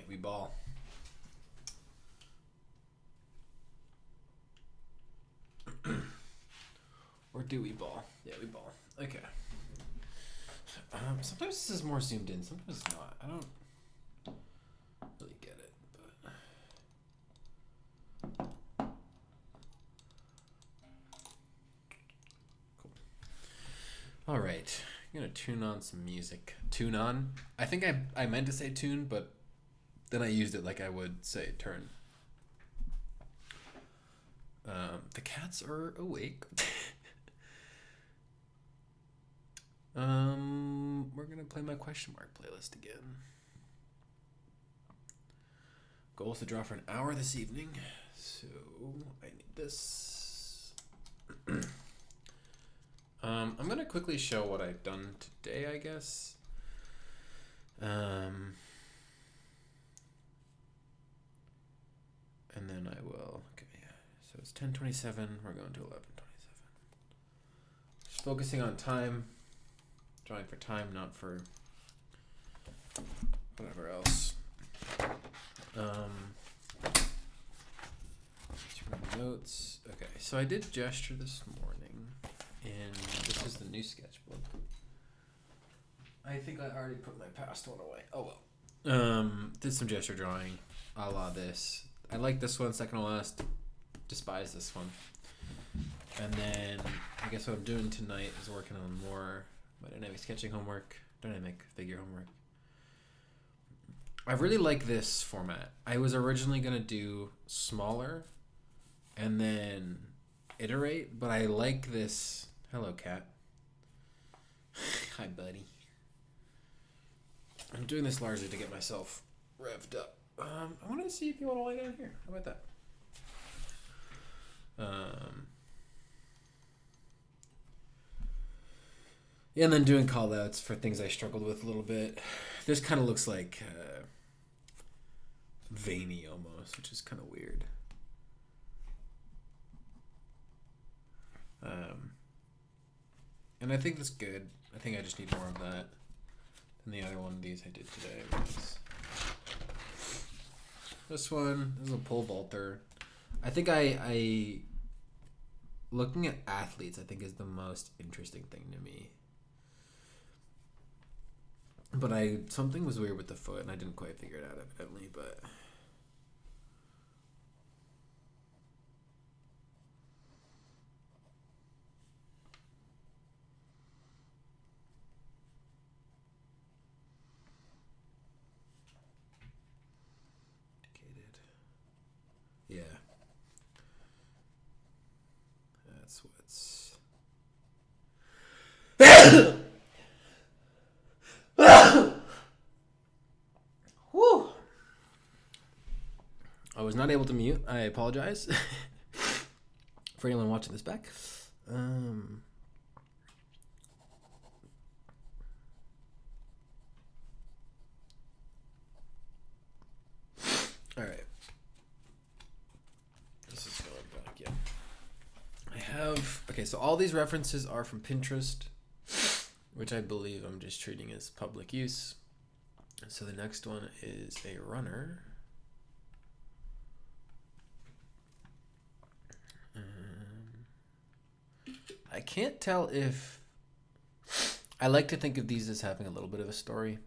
Alright, we ball. Or do we ball? Yeah, we ball. Okay. Sometimes this is more zoomed in, sometimes it's not. I don't really get it, but cool. All right, I'm gonna tune on some music. Tune on. I think I meant to say tune, but then I used it like I would say turn. The cats are awake. We're gonna play my question mark playlist again. Goal is to draw for an hour this evening, so I need this. I'm gonna quickly show what I've done today, I guess. And then I will. Okay, yeah. So it's 10:27. We're going to 11:27. Just focusing on time. Drawing for time, not for whatever else. Notes. Okay, so I did gesture this morning, and this is the new sketchbook. I think I already put my past one away. Oh well. Did some gesture drawing, a la this. I like this one, second to last. Despise this one. And then I guess what I'm doing tonight is working on more my dynamic sketching homework, dynamic figure homework. I really like this format. I was originally going to do smaller and then iterate, but I like this. Hello, cat. Hi, buddy. I'm doing this largely to get myself revved up. I wanted to see if you want to lie down here. How about that? Yeah, and then doing call outs for things I struggled with a little bit. This kind of looks like veiny almost, which is kind of weird. And I think that's good. I think I just need more of that than the other one of these I did today. This one is a pole vaulter. I think I looking at athletes, I think is the most interesting thing to me. But something was weird with the foot, and I didn't quite figure it out evidently, but yeah. That's what's Whew. I was not able to mute. I apologize for anyone watching this back. All right. This is going back, yeah. Okay, so all these references are from Pinterest, which I believe I'm just treating as public use. So the next one is a runner. I can't tell if I like to think of these as having a little bit of a story.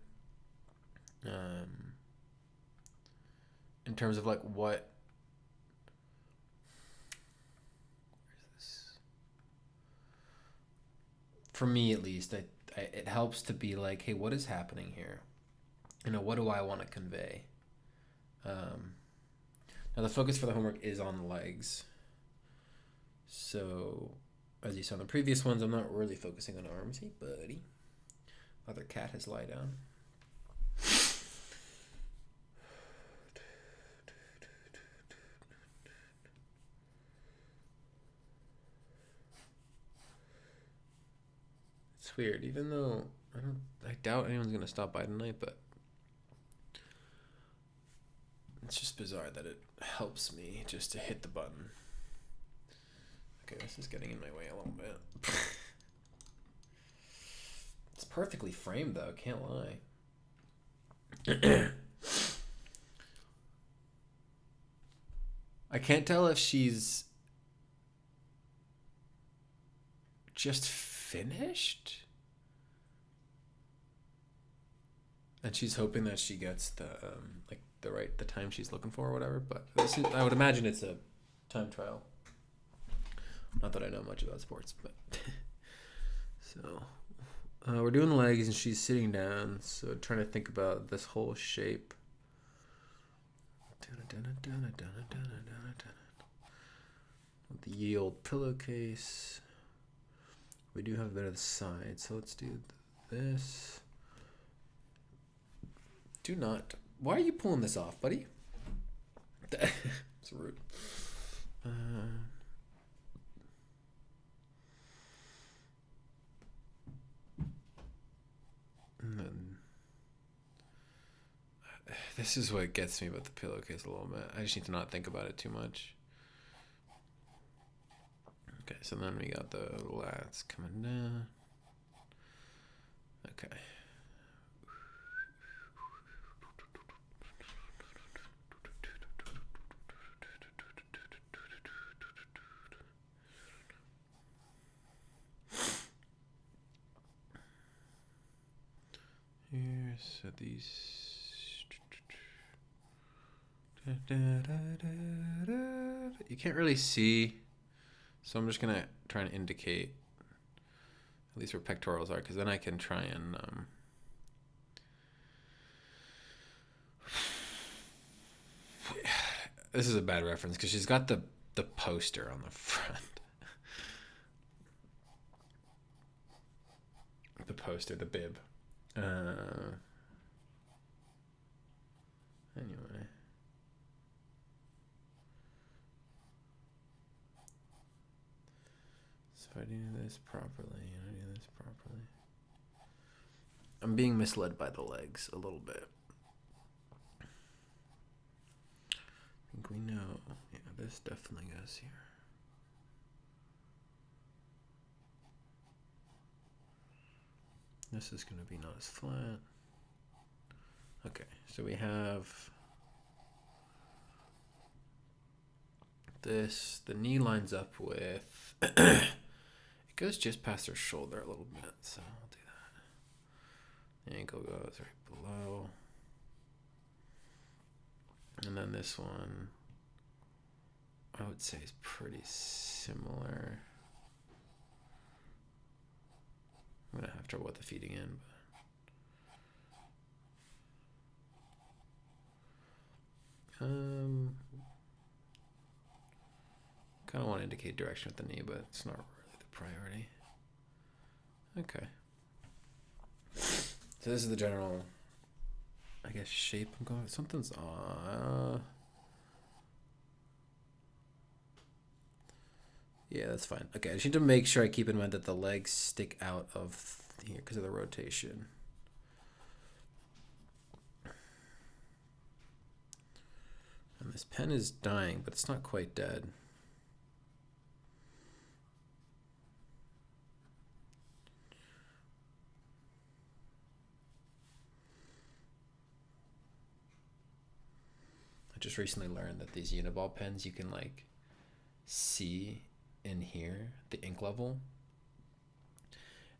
In terms of like what. Where is this? For me, at least, it helps to be like, hey, what is happening here? What do I want to convey? Now, the focus for the homework is on legs. So, as you saw in the previous ones, I'm not really focusing on arms. Hey, buddy. Other cat has lie down. It's weird, even though I doubt anyone's gonna stop by tonight, but it's just bizarre that it helps me just to hit the button. Okay, this is getting in my way a little bit. It's perfectly framed though, can't lie. I can't tell if she's just finished and she's hoping that she gets the the time she's looking for or whatever. But I would imagine it's a time trial. Not that I know much about sports, but so we're doing the legs and she's sitting down. So trying to think about this whole shape. The ye old pillowcase. We do have a bit of the side, so let's do this. Do not. Why are you pulling this off, buddy? It's rude. And then, this is what gets me about the pillowcase a little bit. I just need to not think about it too much. Okay, so then we got the lats coming down. Okay. Here, so these. You can't really see, so I'm just gonna try and indicate at least where pectorals are, because then I can try and this is a bad reference because she's got the poster on the front. The poster, the bib. Anyway. So if I do this properly, and I do this properly. I'm being misled by the legs a little bit. I think we know. Yeah, this definitely goes here. This is going to be not as flat. Okay, so we have this. The knee lines up with, it goes just past her shoulder a little bit, so I'll do that. The ankle goes right below. And then this one, I would say is pretty similar. I'm going to have trouble with the feeding in, but kind of want to indicate direction with the knee, but it's not really the priority. Okay. So this is the general, I guess, shape I'm going. Something's yeah, that's fine. Okay, I just need to make sure I keep in mind that the legs stick out of here because of the rotation. And this pen is dying, but it's not quite dead. I just recently learned that these Uniball pens, you can like see in here the ink level.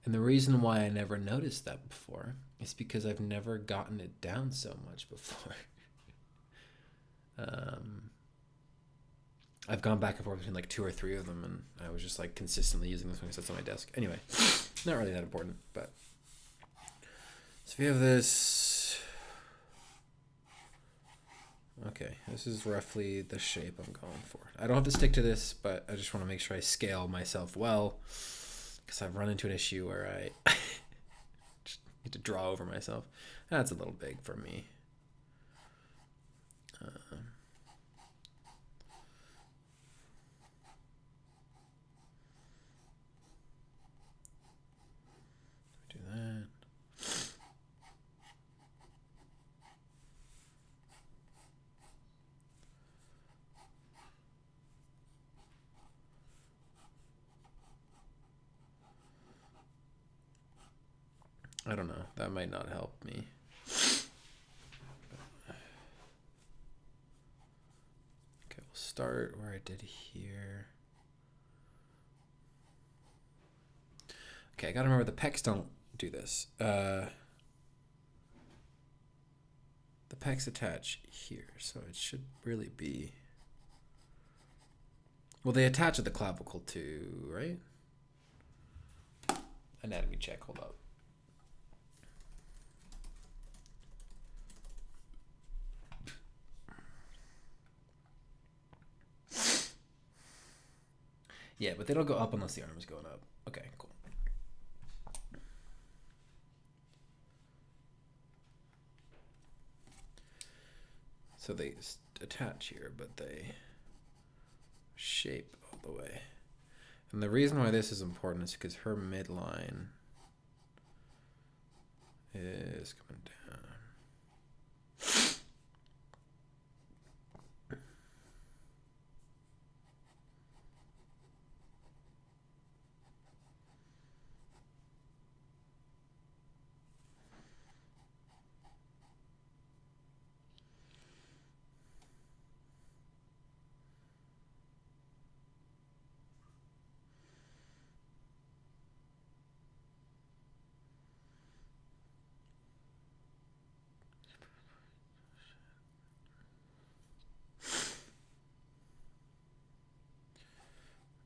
And the reason why I never noticed that before is because I've never gotten it down so much before. I've gone back and forth between like 2 or 3 of them, and I was just like consistently using this one because that's on my desk. Anyway, not really that important, but so if you have this, okay, this is roughly the shape I'm going for. I don't have to stick to this, but I just want to make sure I scale myself well, because I've run into an issue where I just need to draw over myself. That's a little big for me. Do that. I don't know. That might not help me. Okay, we'll start where I did here. Okay, I gotta remember the pecs don't do this. The pecs attach here, so it should really be... Well, they attach at the clavicle too, right? Anatomy check, hold up. Yeah, but they don't go up unless the arm is going up. Okay, cool. So they attach here, but they shape all the way. And the reason why this is important is because her midline is coming down.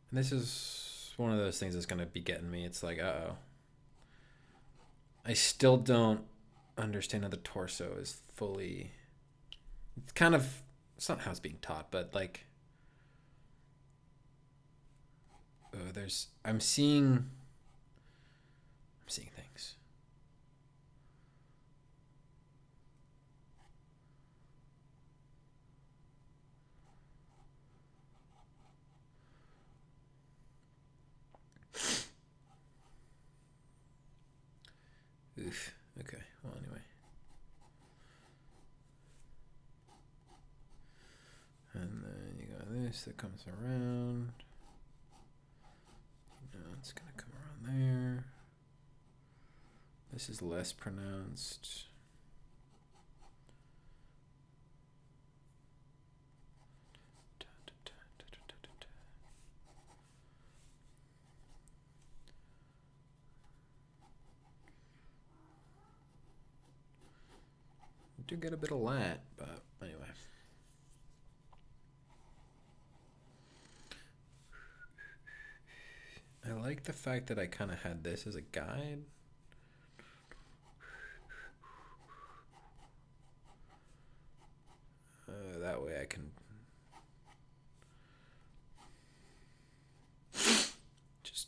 And this is one of those things that's going to be getting me. It's like, uh-oh. I still don't understand how the torso is fully... It's kind of... It's not how it's being taught, but like... there's... I'm seeing things. Oof. Okay. Well, anyway. And then you got this that comes around. It's going to come around there. This is less pronounced. Do get a bit of lat, but anyway. I like the fact that I kind of had this as a guide. That way I can just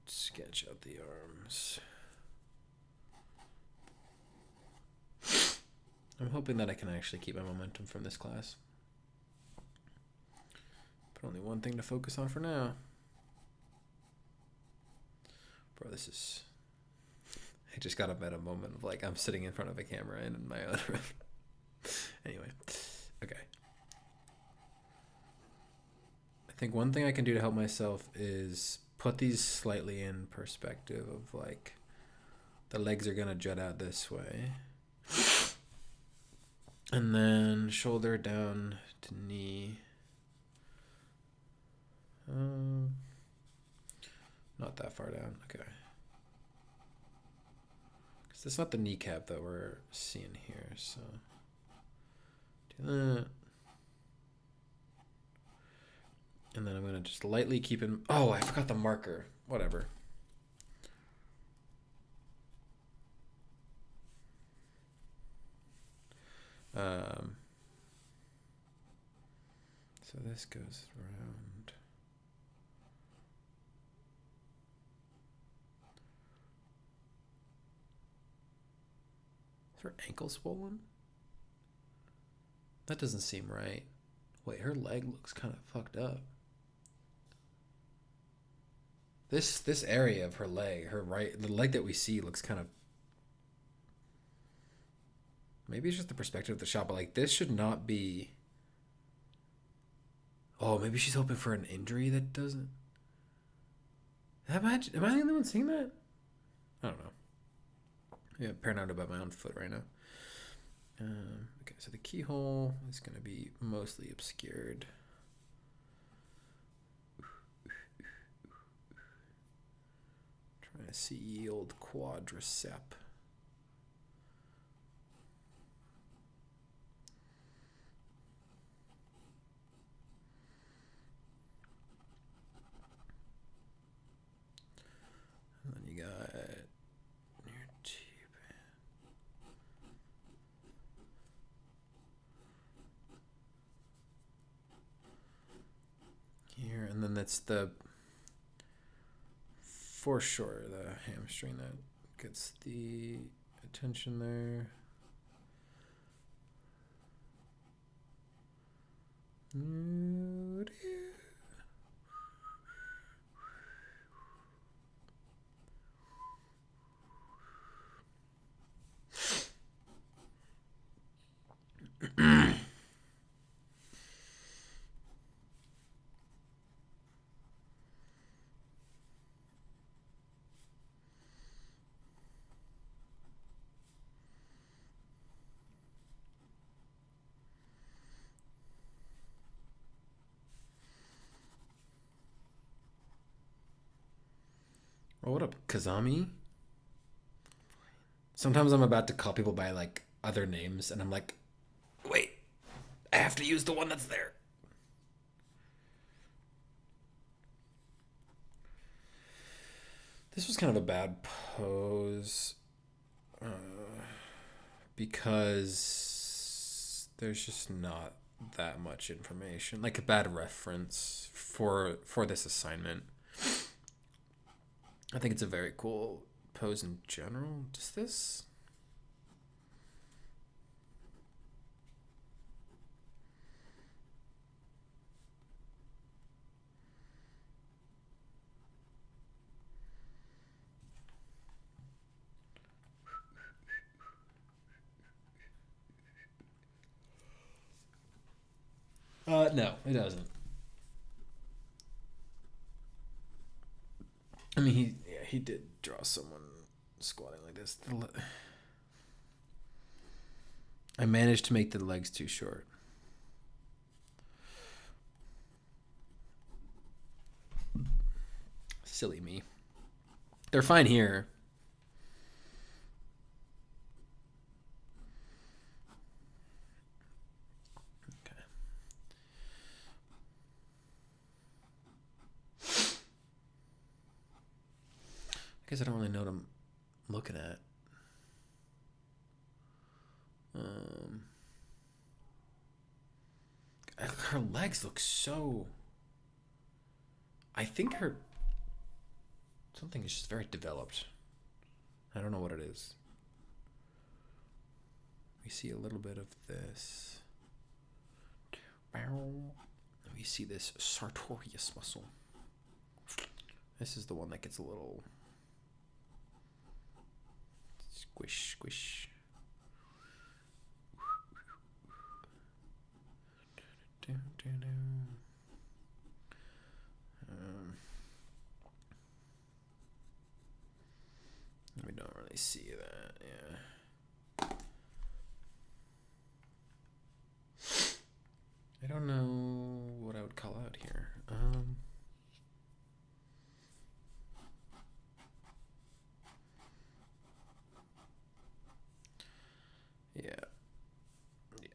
sketch out the arms. I'm hoping that I can actually keep my momentum from this class. But only one thing to focus on for now. Bro, this is... I just got up at a moment of like, I'm sitting in front of a camera and in my own room. Anyway, okay. I think one thing I can do to help myself is put these slightly in perspective of like, the legs are gonna jut out this way. And then shoulder down to knee. Not that far down, okay. Because that's not the kneecap that we're seeing here, so. Do that. And then I'm gonna just lightly keep in, oh, I forgot the marker, whatever. So this goes around. Is her ankle swollen? That doesn't seem right. Wait, her leg looks kind of fucked up. This area of her leg, the leg that we see looks kind of... Maybe it's just the perspective of the shot, but like this should not be... Oh, maybe she's hoping for an injury that doesn't... Am I the only one seeing that? I don't know. Yeah, paranoid about my own foot right now. Okay, so the keyhole is going to be mostly obscured. Trying to see old quadricep. And then you got your T-band. Here, and then that's the foreshore, the hamstring that gets the attention there. Oh, what up, Kazami? Sometimes I'm about to call people by like other names, and I'm like, wait, I have to use the one that's there. This was kind of a bad pose because there's just not that much information, like a bad reference for this assignment. I think it's a very cool pose in general. Just this. No, it doesn't. I mean, he did draw someone squatting like this. I managed to make the legs too short. Silly me. They're fine here. Okay. I guess I don't really know what I'm looking at. Her legs look so... I think her... Something is just very developed. I don't know what it is. We see a little bit of this. We see this sartorius muscle. This is the one that gets a little... Squish, squish. We don't really see that, yeah. I don't know what I would call out here. Yeah,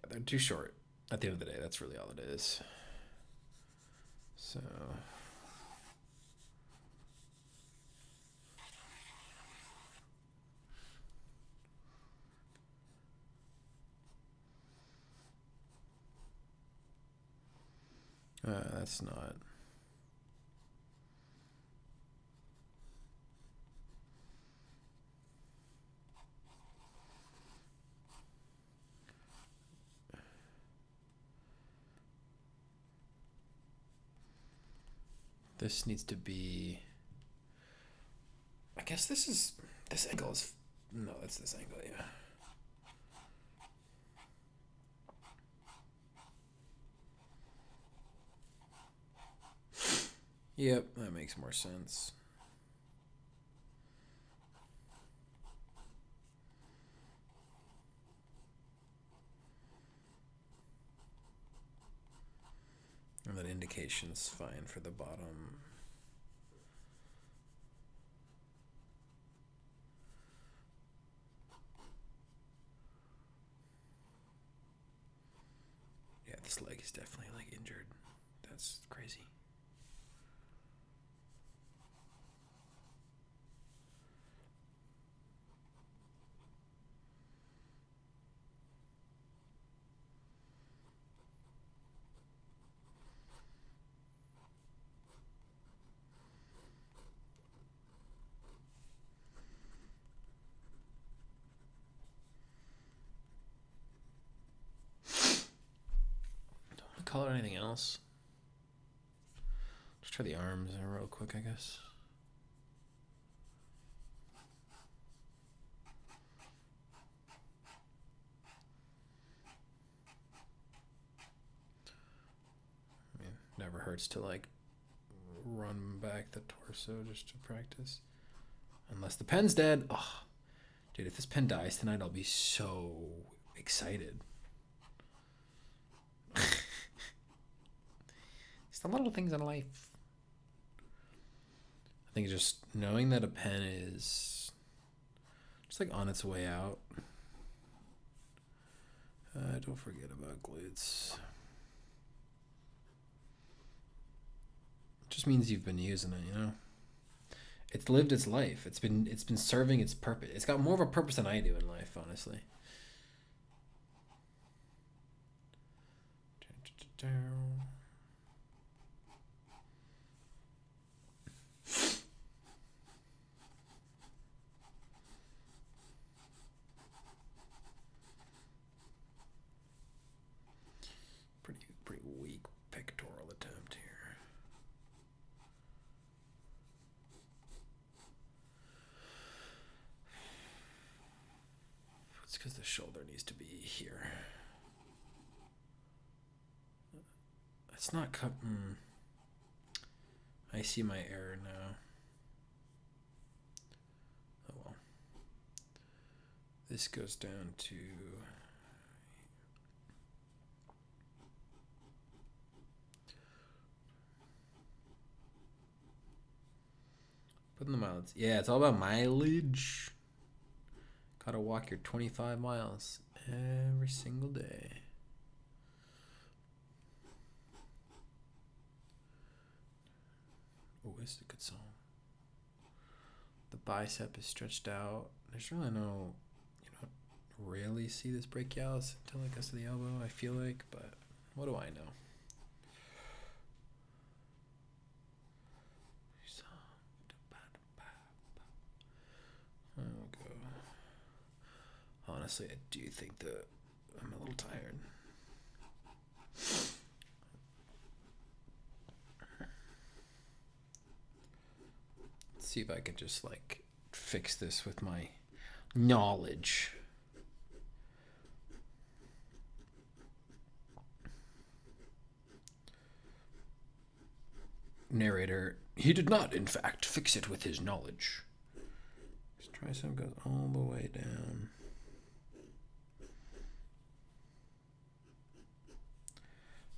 they're too short. At the end of the day, that's really all it is. So... that's not... This needs to be... I guess this angle is... No, it's this angle, yeah. Yep, that makes more sense. And that indication's fine for the bottom. this leg is definitely like injured. That's crazy. Color anything else? Just try the arms real quick, I guess. I mean, never hurts to like run back the torso just to practice. Unless the pen's dead. Oh, dude, if this pen dies tonight, I'll be so excited. It's the little things in life. I think just knowing that a pen is just like on its way out. Don't forget about glutes. It just means you've been using it, you know? It's lived its life. It's been serving its purpose. It's got more of a purpose than I do in life, honestly. Pretty weak pectoral attempt here. It's because the shoulder needs to be here. It's not cut. I see my error now. Oh well. This goes down to putting the mileage. Yeah, it's all about mileage. Gotta walk your 25 miles every single day. Oh, this is a good song. The bicep is stretched out. There's really no, you don't really see this brachialis until it gets to the elbow, I feel like, but what do I know? I'll go. Honestly, I do think that I'm a little tired. Let's see if I can just like fix this with my knowledge. Narrator, he did not, in fact, fix it with his knowledge. His tricep goes all the way down.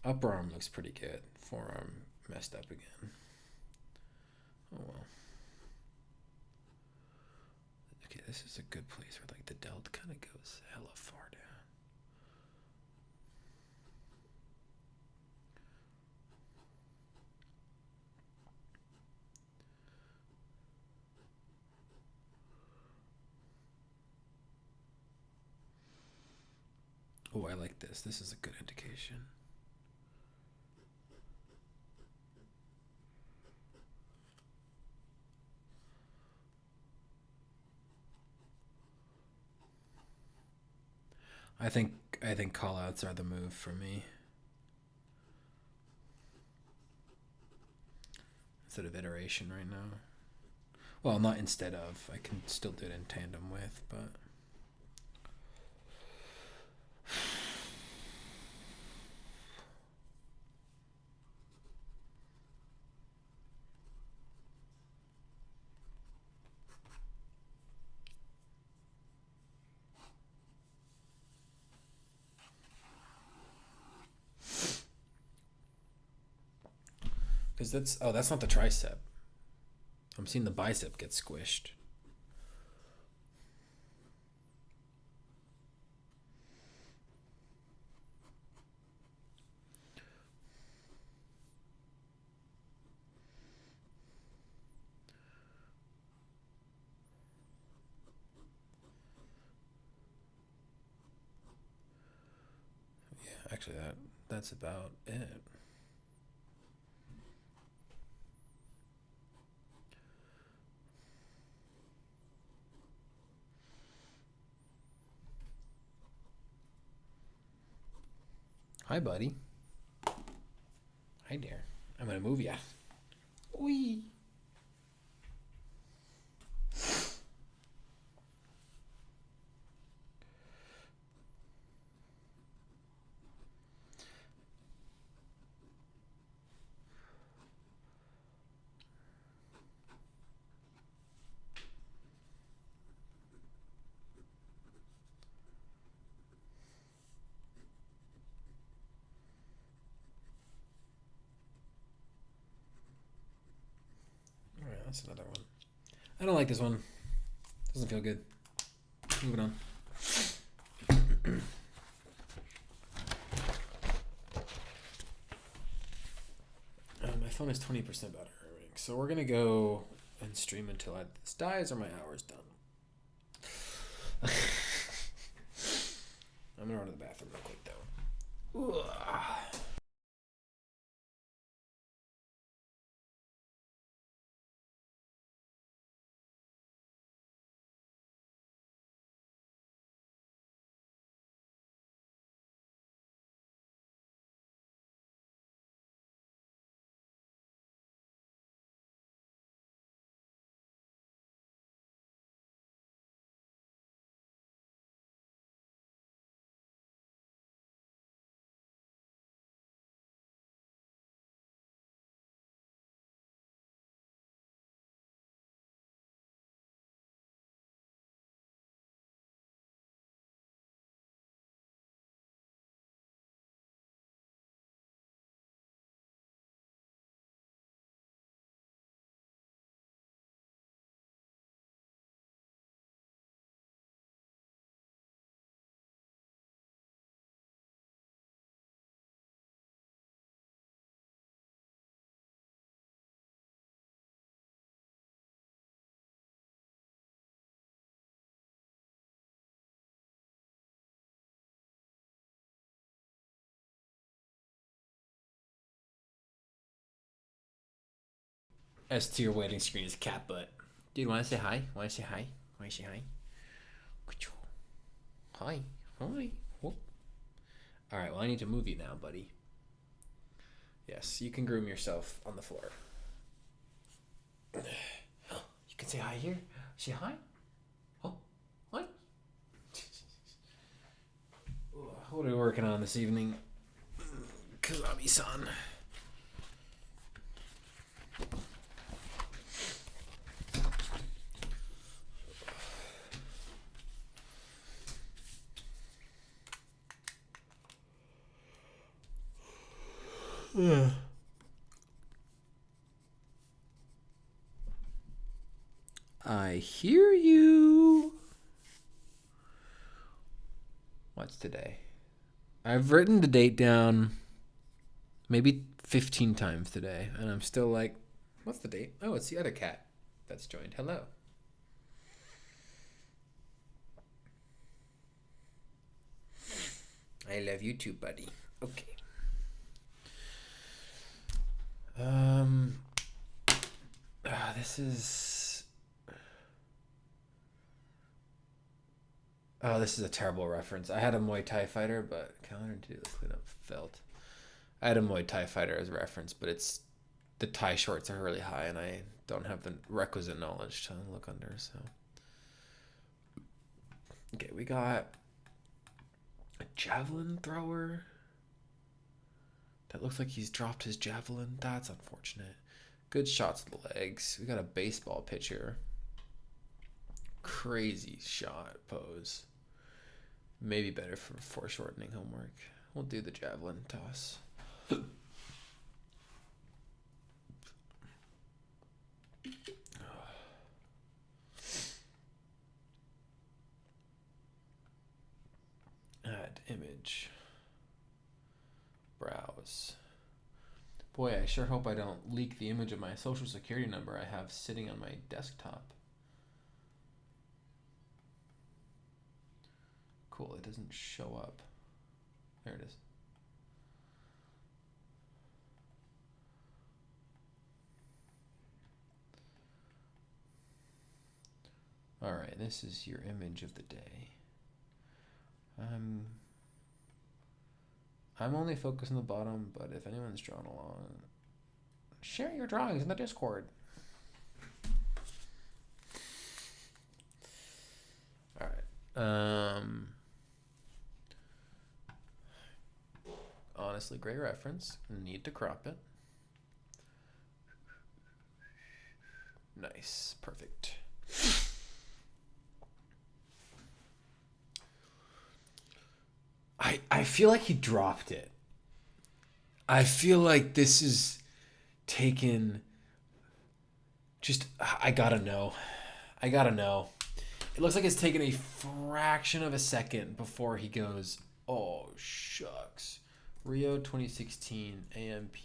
Upper arm looks pretty good. Forearm messed up again. Oh well. Okay, this is a good place where like the delt kind of goes hella far down. Oh, I like this. This is a good indication. I think call outs are the move for me. Instead of iteration right now. Well, not instead of. I can still do it in tandem with, but because that's not the tricep. I'm seeing the bicep get squished. actually, that's about it. Hi, buddy. Hi there. I'm gonna move ya. Wee. All right, that's another one. I don't like this one. Doesn't feel good. Moving on. My phone is 20% battery, so we're gonna go and stream until either this dies or my hour's done. I'm gonna run to the bathroom real quick though. S to your waiting screen is cat butt. Dude, wanna say hi? Wanna say hi? Wanna say hi? Hi. Hi. Whoop. Alright, well I need to move you now, buddy. Yes, you can groom yourself on the floor. You can say hi here. Say hi. Oh, hi. What are we working on this evening? Kazami-san. I hear you. What's today? I've written the date down maybe 15 times today, and I'm still like, what's the date? Oh, it's the other cat that's joined. Hello. I love you too, buddy. Okay. This is. Oh, this is a terrible reference. I had a Muay Thai fighter, but calendar to do this cleanup felt. I had a Muay Thai fighter as a reference, but it's the Thai shorts are really high, and I don't have the requisite knowledge to look under. So, okay, we got a javelin thrower. That looks like he's dropped his javelin. That's unfortunate. Good shots of the legs. We got a baseball pitcher. Crazy shot pose. Maybe better for foreshortening homework. We'll do the javelin toss. Add image. Browse. Boy, I sure hope I don't leak the image of my social security number I have sitting on my desktop. Cool, it doesn't show up. There it is. All right, this is your image of the day. I'm only focused on the bottom, but if anyone's drawn along, share your drawings in the Discord. All right. Honestly, great reference. Need to crop it. Nice. Perfect. I feel like he dropped it. I feel like this is taken. Just, I gotta know. It looks like it's taken a fraction of a second before he goes, oh, shucks. Rio 2016 AMP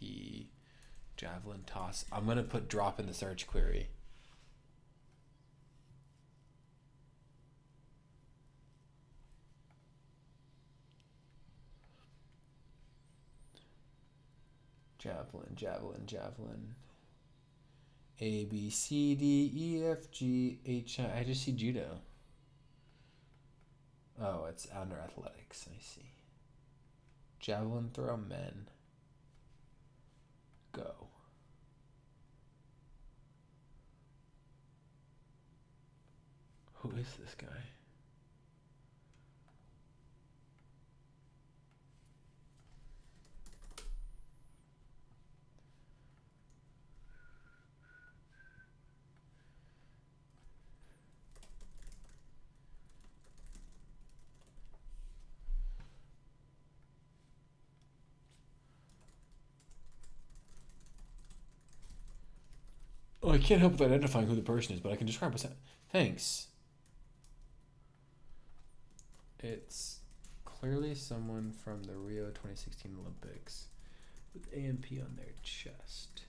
javelin toss. I'm going to put drop in the search query. Javelin. A, B, C, D, E, F, G, H, I. I just see judo. Oh, it's under athletics. I see. Javelin throw men. Go. Who is this guy? Oh, I can't help with identifying who the person is, but I can describe what's. Thanks. It's clearly someone from the Rio 2016 Olympics with AMP on their chest.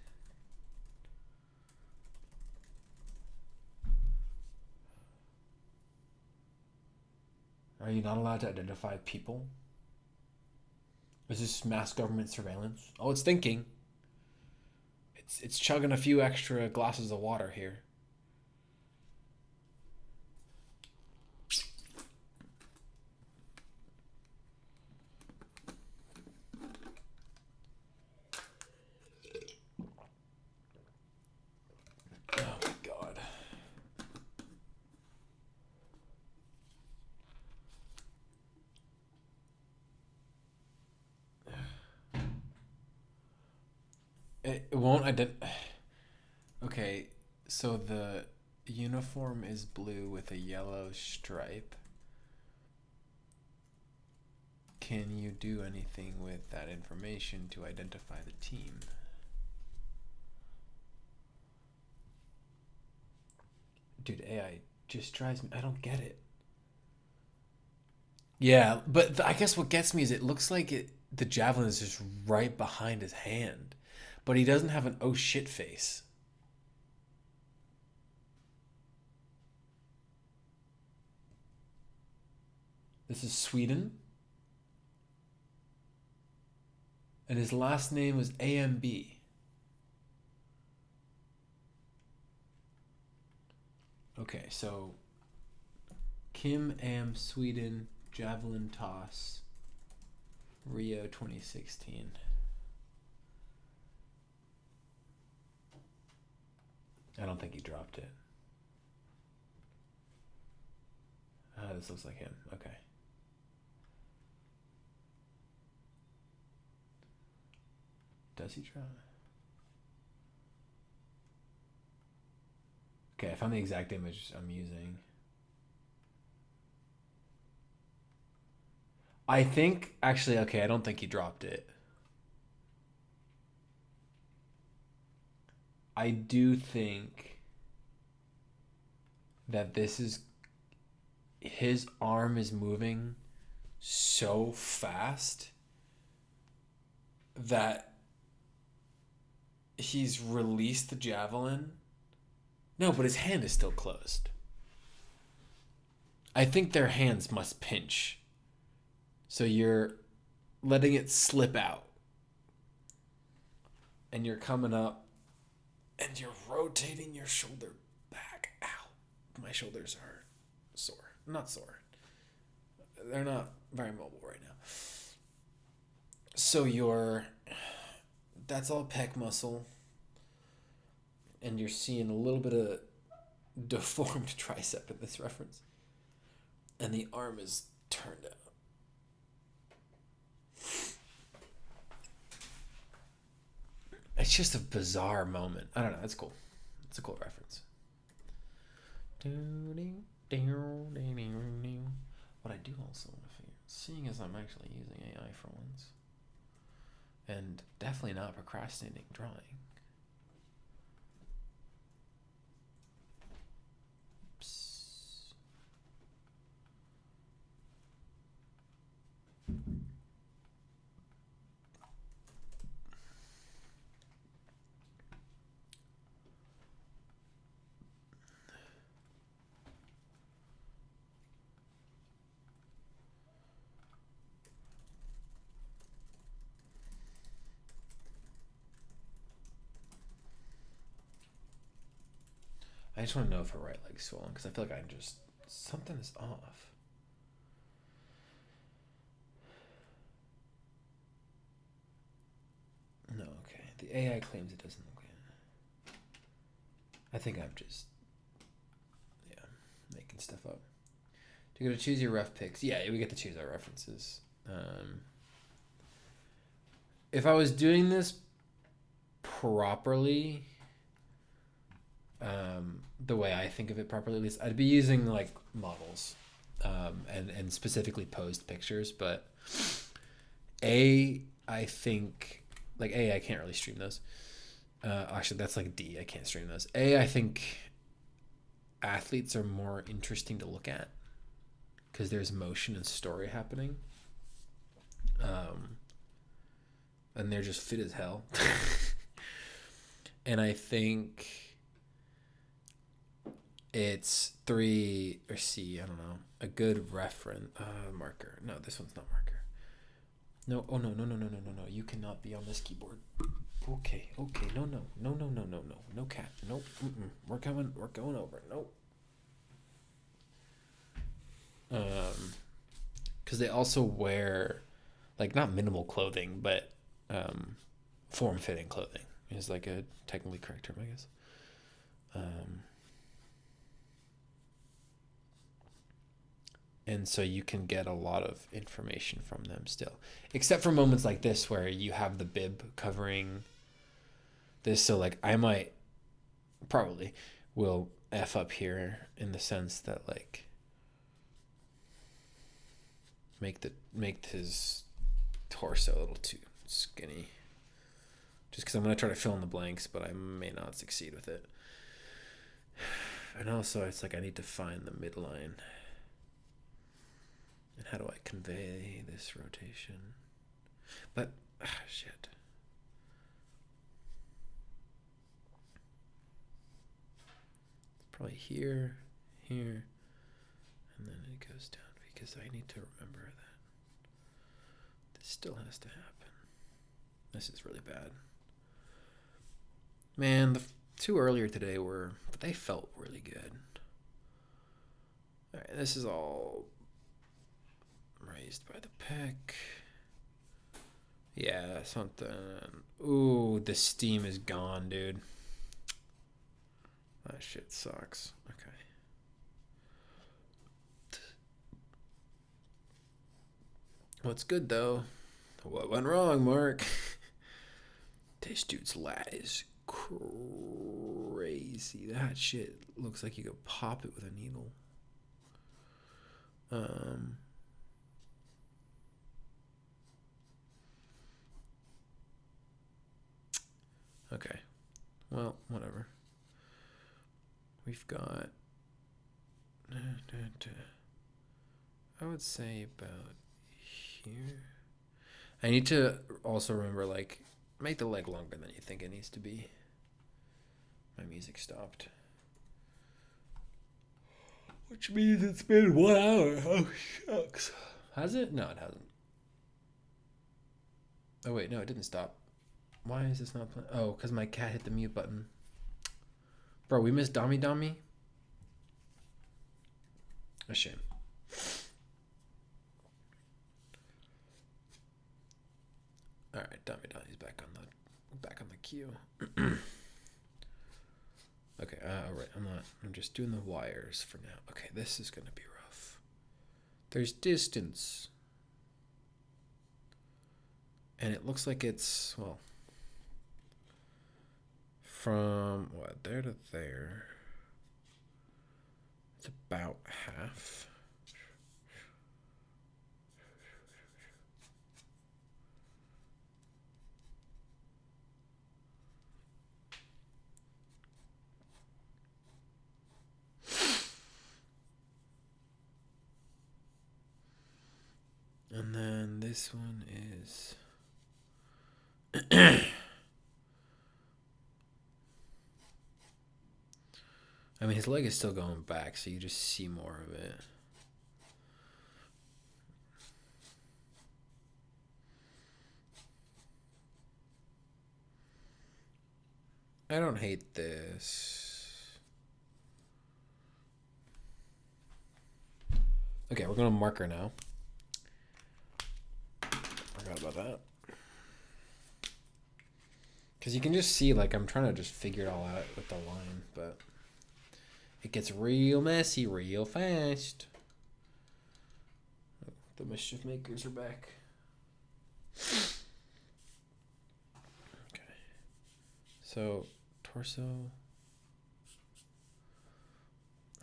Are you not allowed to identify people? Is this mass government surveillance? Oh, it's thinking. It's chugging a few extra glasses of water here. Oh my god. It won't identify. Okay, so the uniform is blue with a yellow stripe. Can you do anything with that information to identify the team? Dude, AI just drives me. I don't get it. Yeah, but I guess what gets me is it looks like the javelin is just right behind his hand, but he doesn't have an oh shit face. This is Sweden. And his last name was AMB. Okay, so Kim Am Sweden javelin toss Rio 2016. I don't think he dropped it. This looks like him. Okay. Does he drop? Okay, I found the exact image I'm using. I think, actually, okay, I don't think he dropped it. I do think that this is, his arm is moving so fast that he's released the javelin. No, but his hand is still closed. I think their hands must pinch. So you're letting it slip out. And you're coming up and you're rotating your shoulder back. Ow. My shoulders hurt. sore. Not sore. They're not very mobile right now. So that's all pec muscle, and you're seeing a little bit of deformed tricep in this reference, and the arm is turned out. It's just a bizarre moment. I don't know. It's cool. It's a cool reference. What I do also want to figure, seeing as I'm actually using AI for once, and definitely not procrastinating drawing. I just want to know if her right leg's swollen because I feel like something is off. No, okay. The AI claims it doesn't look good. I think I'm just, making stuff up. Do you get to choose your ref picks? Yeah, we get to choose our references. If I was doing this properly, the way I think of it properly, at least, I'd be using like models, and specifically posed pictures. But I think like I can't really stream those. Actually, that's like D. I can't stream those. I think athletes are more interesting to look at because there's motion and story happening. And they're just fit as hell. And I think it's 3 or C, I don't know, a good reference marker. No, this one's not marker. No, oh no, you cannot be on this keyboard. Okay, no cat, nope, we're going over, nope. Because they also wear, like, not minimal clothing, but form-fitting clothing is like a technically correct term, I guess. And so you can get a lot of information from them still, except for moments like this where you have the bib covering this. So like I might probably will F up here in the sense that like make his torso a little too skinny, just because I'm going to try to fill in the blanks, but I may not succeed with it. And also it's like I need to find the midline. And how do I convey this rotation? But, shit. It's probably here, and then it goes down because I need to remember that this still has to happen. This is really bad. Man, the 2 earlier today but they felt really good. All right, this is all raised by the pec. Yeah, something. Ooh, the steam is gone, dude. That shit sucks. Okay. What's good though? What went wrong, Mark? This dude's lat is crazy. That shit looks like you could pop it with a needle. Okay. Well, whatever. We've got, I would say about here. I need to also remember, like, make the leg longer than you think it needs to be. My music stopped. Which means it's been 1 hour. Oh, shucks. Has it? No, it hasn't. Oh, wait, no, it didn't stop. Why is this not playing? Oh, because my cat hit the mute button. Bro, we missed Dami. A shame. All right, Damiani's back on the queue. Okay, all right. I'm just doing the wires for now. Okay, this is gonna be rough. There's distance, and it looks like it's, well, from what, there to there. It's about half. And then this one is I mean, his leg is still going back, so you just see more of it. I don't hate this. Okay, we're going to marker now. Forgot about that. Because you can just see, like, I'm trying to just figure it all out with the line, but it gets real messy real fast. The mischief makers are back. Okay. So, torso.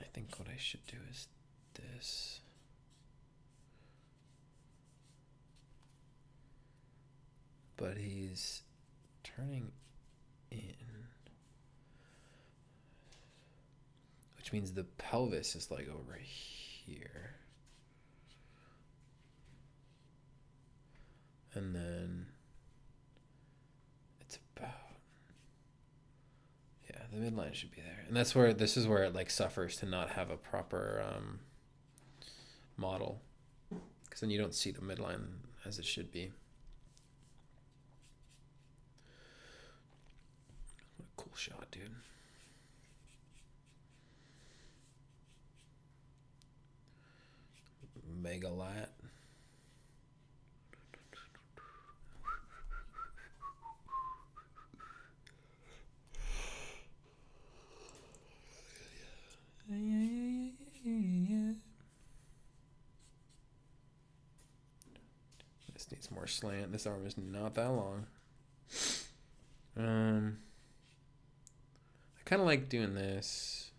I think what I should do is this. But he's turning in, which means the pelvis is like over here. And then it's about, yeah, the midline should be there. And that's where, this is where it like suffers to not have a proper model, because then you don't see the midline as it should be. What a cool shot, dude. Mega lat. This needs more slant. This arm is not that long. I kind of like doing this.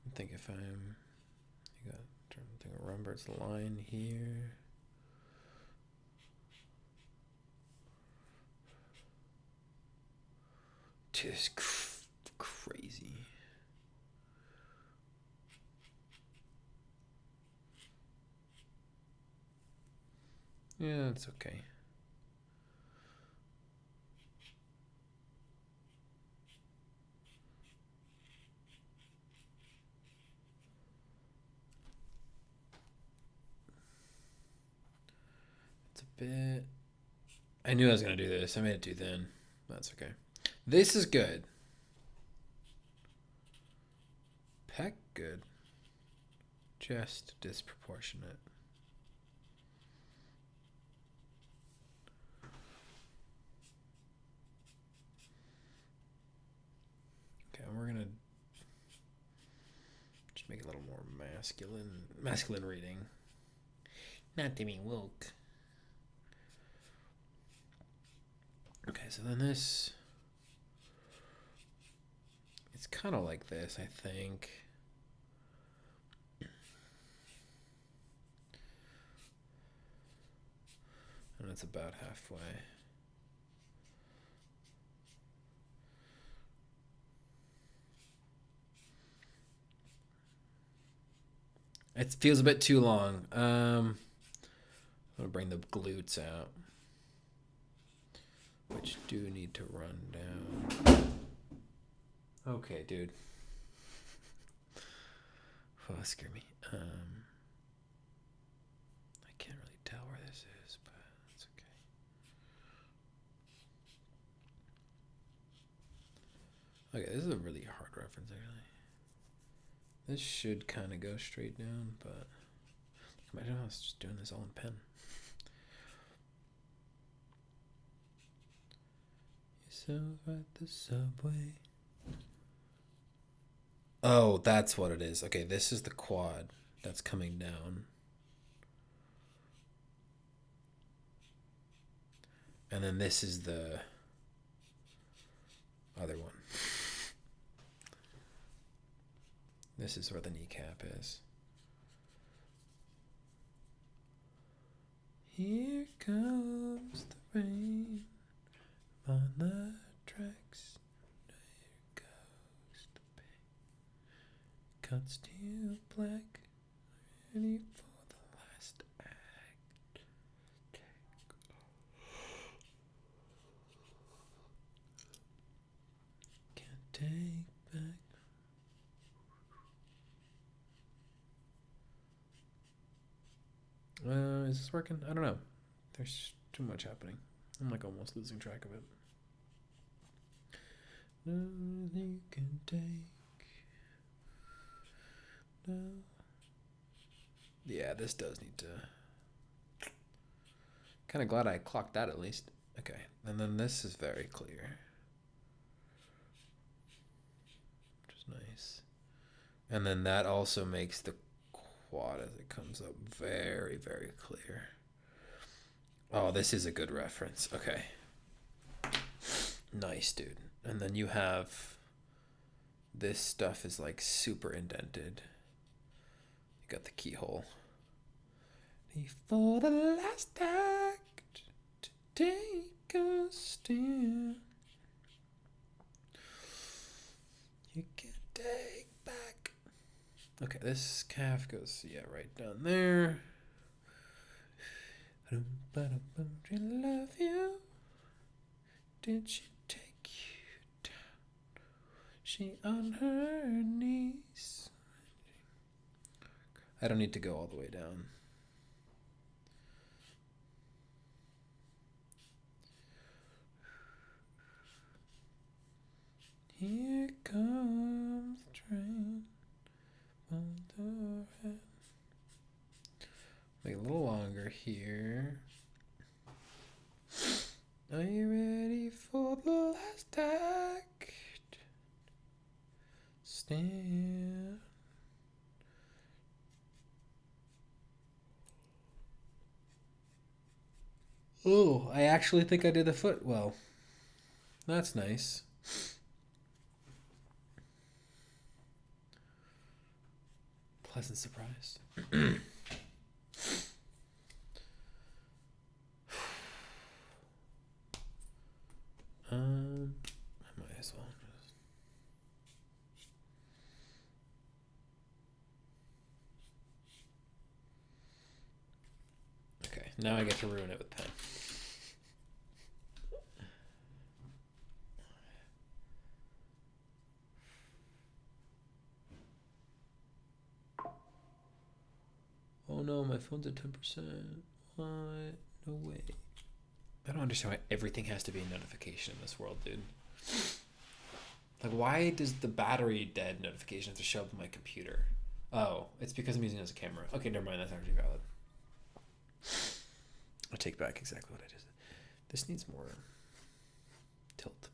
I think if I'm, you got Rumbert's line here. Just crazy. Yeah, it's okay. It's a bit. I knew I was going to do this. I made it too thin. That's okay. This is good. Pec, good. Just disproportionate. Okay, we're going to just make it a little more masculine reading. Not to be woke. Okay, so then this, it's kind of like this, I think. And it's about halfway. It feels a bit too long. I'm gonna bring the glutes out, which do need to run down. Okay, dude. Oh, that scared me. I can't really tell where this is, but it's okay. Okay, this is a really hard reference, actually. This should kind of go straight down, but imagine I was just doing this all in pen. Yourself at the subway. Oh, that's what it is. Okay, this is the quad that's coming down. And then this is the other one. This is where the kneecap is. Here comes the rain on the tracks. Here goes the pain. Cuts to black. Ready for the last act. Can't take back. Is this working? I don't know. There's too much happening. I'm like almost losing track of it. Nothing you can take. No. Yeah, this does need to. Kind of glad I clocked that at least. Okay, and then this is very clear, which is nice. And then that also makes the quad as it comes up very, very clear. Oh, this is a good reference. Okay. Nice, dude. And then you have this stuff is like super indented. You got the keyhole. Before the last act, to take a stand. You can take back. Okay, this calf goes, yeah, right down there. She love you? Did she take you down? She on her knees. I don't need to go all the way down. Here comes the train. Make it a little longer here. Are you ready for the last act? Stand. Oh, I actually think I did the foot well. That's nice. Pleasant surprise. I might as well just. Okay, now I get to ruin it with pen. Oh no, my phone's at 10%. What? No way. I don't understand why everything has to be a notification in this world, dude. Like, why does the battery dead notification have to show up on my computer? Oh, it's because I'm using it as a camera. Okay, never mind. That's actually valid. I take back exactly what I just said. This needs more tilt.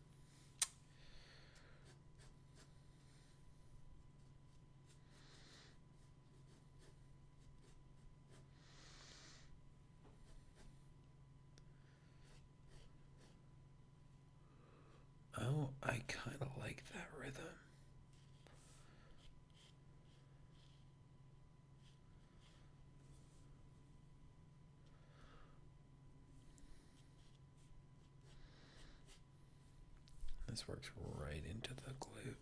Oh, I kind of like that rhythm. This works right into the glute.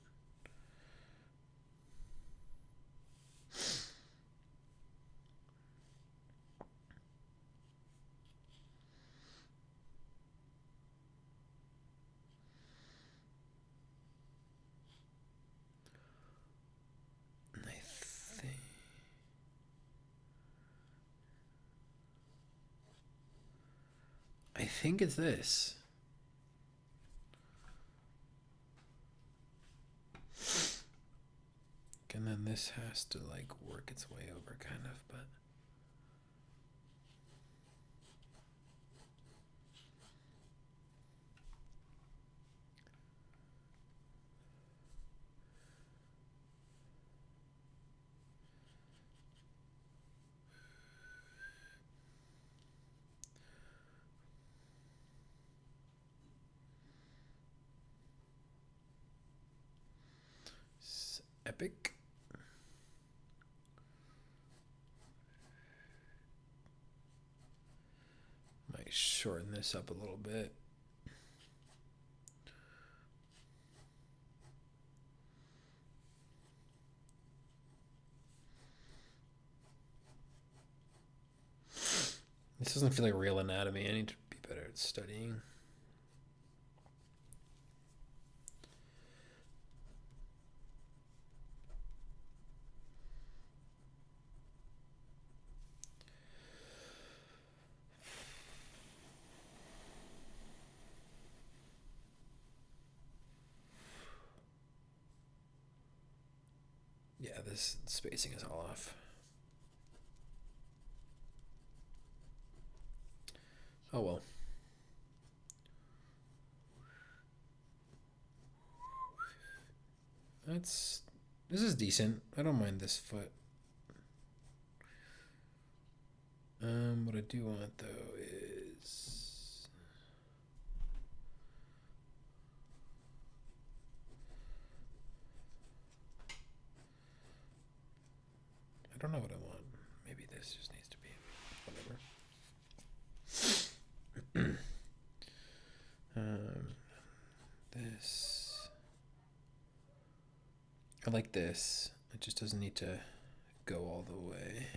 I think it's this. And then this has to like work its way over kind of, but it's epic. Might shorten this up a little bit. This doesn't feel like real anatomy. I need to be better at studying. Yeah, this spacing is all off. Oh well. This is decent. I don't mind this foot. What I do want though is I don't know what I want. Maybe this just needs to be whatever. This I like this. It just doesn't need to go all the way.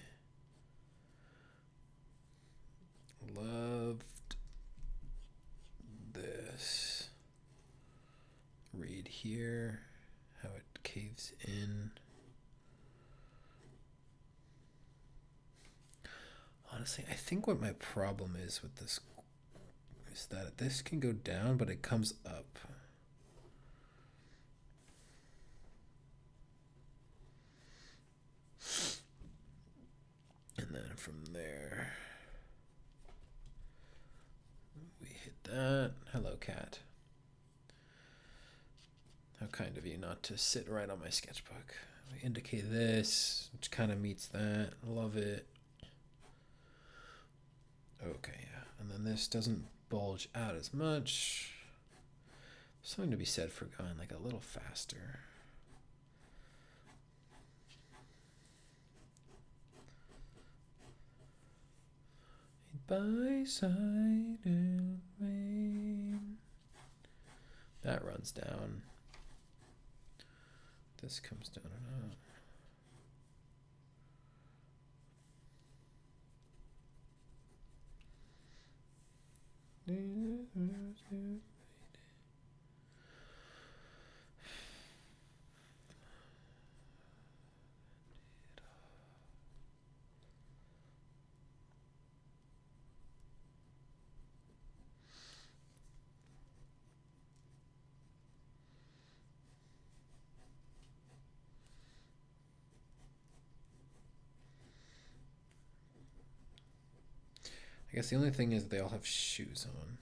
Loved this. Read here how it caves in. Honestly, I think what my problem is with this is that this can go down, but it comes up. And then from there, we hit that. Hello, cat. How kind of you not to sit right on my sketchbook. We indicate this, which kind of meets that. Love it. Okay, yeah. And then this doesn't bulge out as much. Something to be said for going like a little faster. By side and rain. That runs down. This comes down and out. I guess the only thing is they all have shoes on.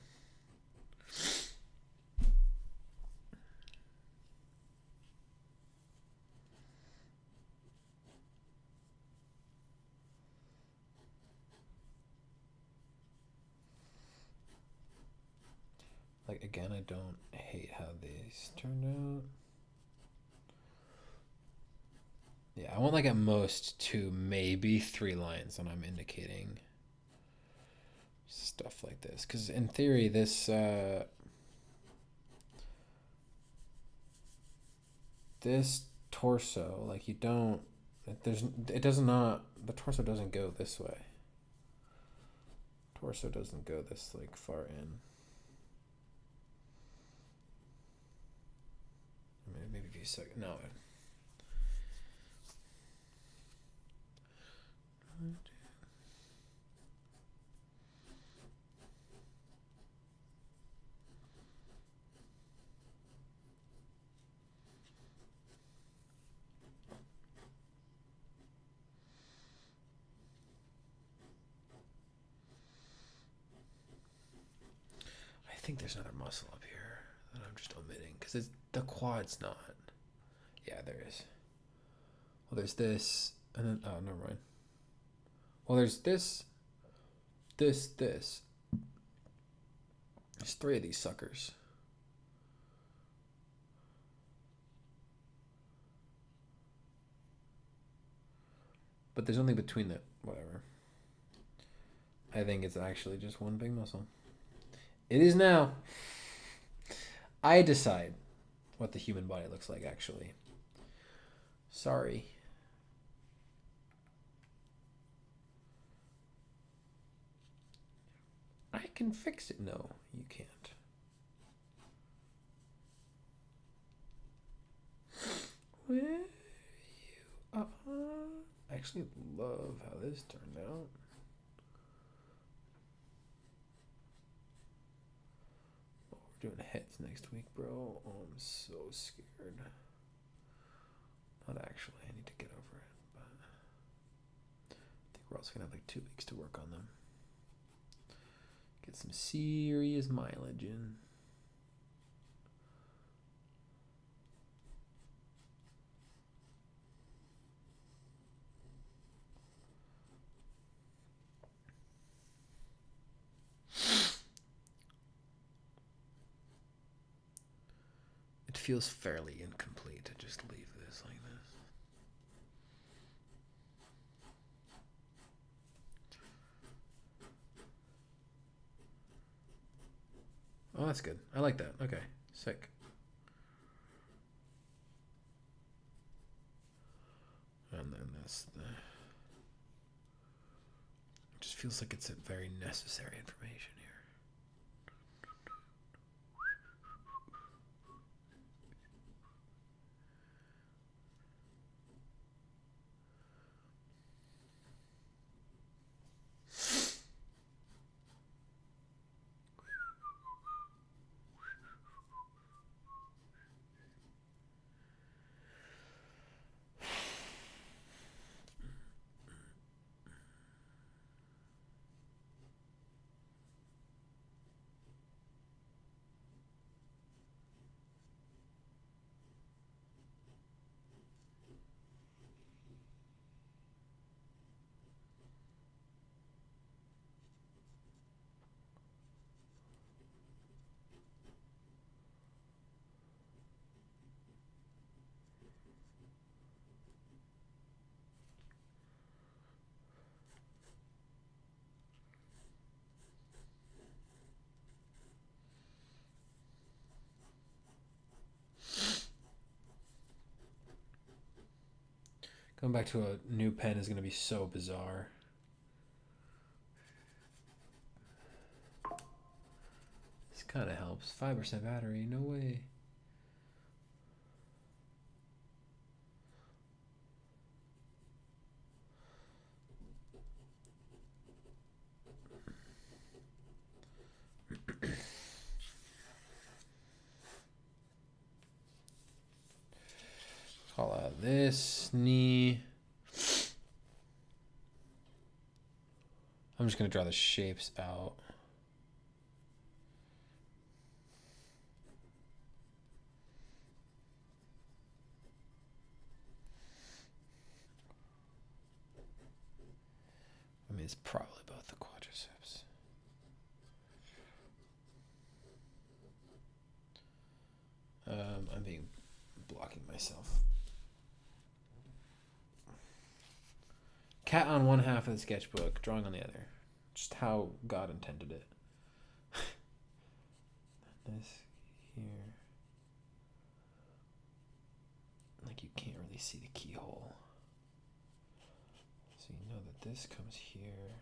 Like, again, I don't hate how these turned out. Yeah, I want like at most 2, maybe 3 lines when I'm indicating stuff like this. Because in theory, this this torso, like you don't, it does not, the torso doesn't go this way. Torso doesn't go this like far in. Maybe a few seconds. No. think there's another muscle up here that I'm just omitting because the quad's not. Yeah, there is. Well, there's this, and then oh, never mind. Well, there's this. There's 3 of these suckers. But there's only between the whatever. I think it's actually just one big muscle. It is now. I decide what the human body looks like, actually. Sorry. I can fix it. No, you can't. Where you are. I actually love how this turned out. Oh, we're doing heads next week, bro. Oh, I'm so scared. Not actually. I need to get over it, but I think we're also gonna have like 2 weeks to work on them. Get some serious mileage in. It feels fairly incomplete to just leave this like this. Oh, that's good. I like that. Okay, sick. And then this. It just feels like it's a very necessary information here. Going back to a new pen is going to be so bizarre. This kind of helps. 5% battery, no way. Call out this knee. I'm just going to draw the shapes out. I mean, it's probably both the quadriceps. I'm blocking myself. Cat on one half of the sketchbook, drawing on the other. Just how God intended it. This here. Like you can't really see the keyhole. So you know that this comes here.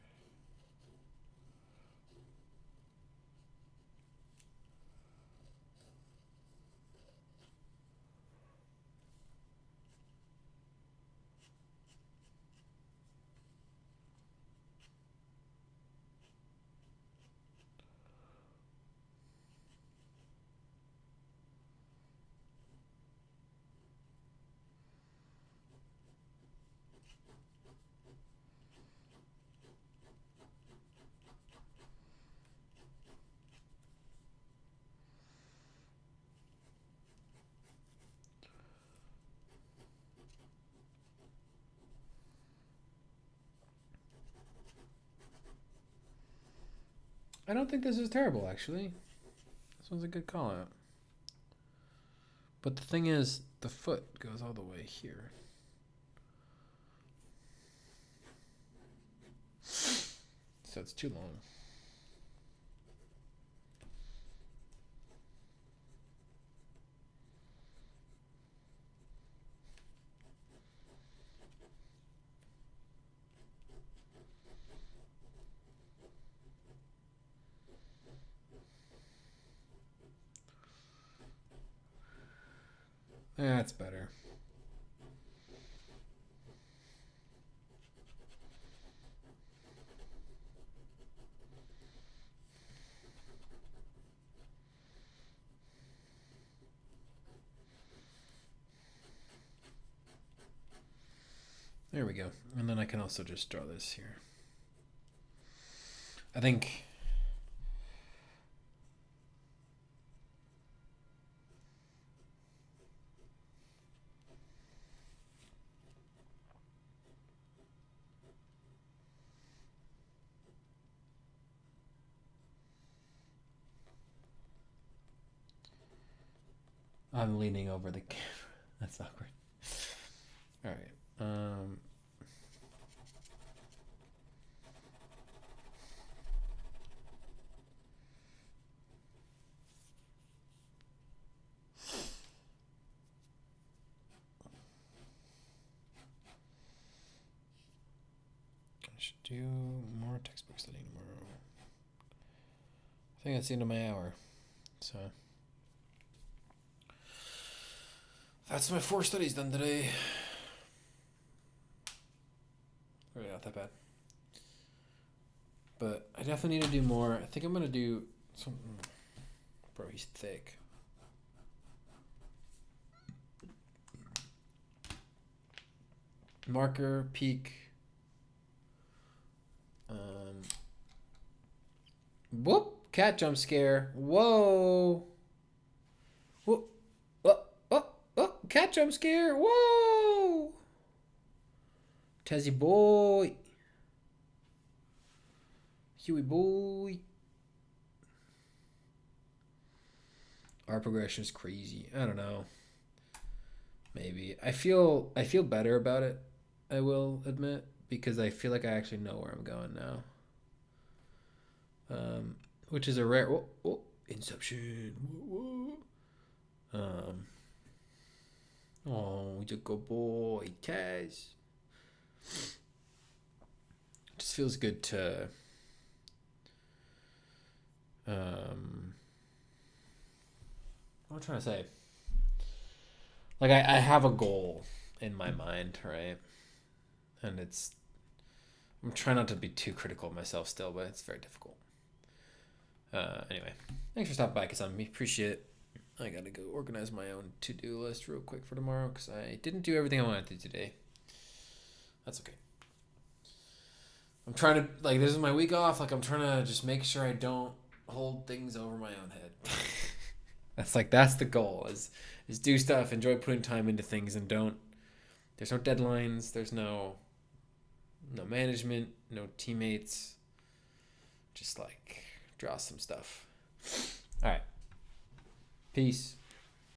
I don't think this is terrible, actually. This one's a good call out. But the thing is, the foot goes all the way here. So it's too long. That's better. There we go. And then I can also just draw this here. I think I'm leaning over the camera. That's awkward. All right. I should do more textbook studying tomorrow. I think that's the end of my hour. So that's my 4 studies done today. Really not that bad. But I definitely need to do more. I think I'm going to do something. Bro, he's thick. Marker, peak. Whoop! Cat jump scare. Whoa! Whoop! Cat jump scare. Whoa! Tezzy boy. Huey boy. Our progression is crazy. I don't know. Maybe. I feel better about it, I will admit, because I feel like I actually know where I'm going now. Which is a rare Inception. Oh, he's a good boy, Taz. It just feels good to what am I trying to say? Like I have a goal in my mind, right? And I'm trying not to be too critical of myself still, but it's very difficult. Anyway, thanks for stopping by, Kasami. Appreciate it. I gotta go organize my own to-do list real quick for tomorrow because I didn't do everything I wanted to today. That's okay. I'm trying to, like, this is my week off. Like, I'm trying to just make sure I don't hold things over my own head. That's the goal is do stuff, enjoy putting time into things, and there's no deadlines, there's no management, no teammates, just like draw some stuff. All right. Peace.